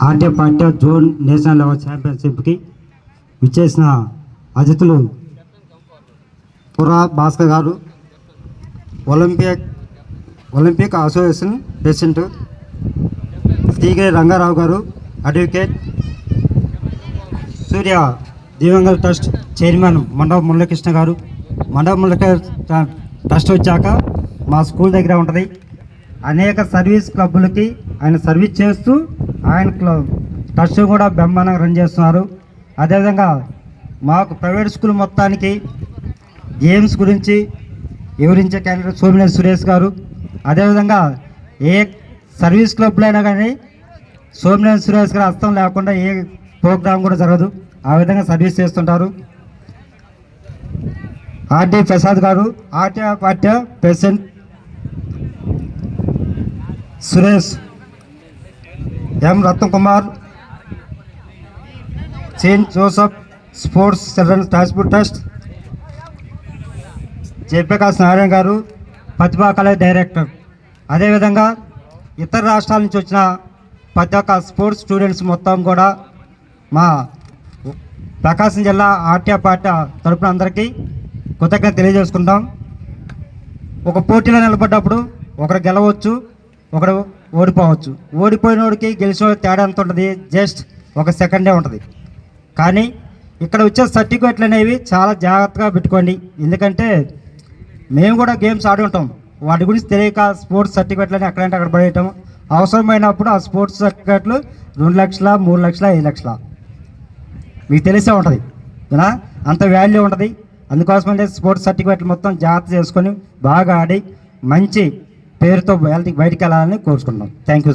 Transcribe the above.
RT party zone national level ఛాంపియన్షిప్కి విచ్చేసిన అతిథులు Pura Bhaskar garu, Olympic association president Teegari Rangarao garu, advocate Surya Divangal trust chairman Mandava Muralikrishna garu. Mandava Muralikrishna trust వచ్చాక మా స్కూల్ దగ్గర ఉంటుంది. అనేక సర్వీస్ క్లబ్బులకి ఆయన సర్వీస్ చేస్తూ ఆయన ట్రస్ట్ కూడా బ్రహ్మాండంగా రన్ చేస్తున్నారు. అదేవిధంగా మాకు ప్రైవేట్ స్కూల్ మొత్తానికి గేమ్స్ గురించి వివరించే క్యాండిడేట్ సోమినేని సురేష్ గారు. అదేవిధంగా ఏ సర్వీస్ క్లబ్లో అయినా కానీ సోమినేని సురేష్ గారు హస్తం లేకుండా ఏ ప్రోగ్రాం కూడా జరగదు. ఆ విధంగా సర్వీస్ చేస్తుంటారు. RT Prasad garu, RT party president Suresh, M Ratnakumar, Saint Joseph sports children's transport trust, Jayaprakash Narayana garu, Pratibha college director. అదేవిధంగా ఇతర రాష్ట్రాల నుంచి వచ్చిన ప్రతి ఒక్క స్పోర్ట్స్ స్టూడెంట్స్ మొత్తం కూడా మా ప్రకాశం జిల్లా ఆర్టీ పార్టీ తరపున అందరికీ కృతజ్ఞత తెలియజేసుకుంటాం. ఒక పోటీలో నిలబడ్డప్పుడు ఒకరు గెలవచ్చు, ఒకడు ఓడిపోవచ్చు. ఓడిపోయినోడికి గెలిచిన తేడా ఎంత ఉంటుంది? జస్ట్ ఒక సెకండే ఉంటుంది. కానీ ఇక్కడ వచ్చే సర్టిఫికేట్లు అనేవి చాలా జాగ్రత్తగా పెట్టుకోండి. ఎందుకంటే మేము కూడా గేమ్స్ ఆడి ఉంటాం, వాటి గురించి తెలియక స్పోర్ట్స్ సర్టిఫికేట్లు అని ఎక్కడంటే అక్కడ పడేయటం. అవసరమైనప్పుడు ఆ స్పోర్ట్స్ సర్టిఫికేట్లు 2 లక్షల, 3 లక్షల, 5 లక్షల మీకు తెలిసే ఉంటుంది కదా, అంత వాల్యూ ఉంటుంది. అందుకోసమే స్పోర్ట్స్ సర్టిఫికేట్లు మొత్తం జాగ్రత్త చేసుకొని బాగా ఆడి మంచి పేరుతో బయటికి వెళ్ళాలని కోరుకుంటున్నాం. Thank you.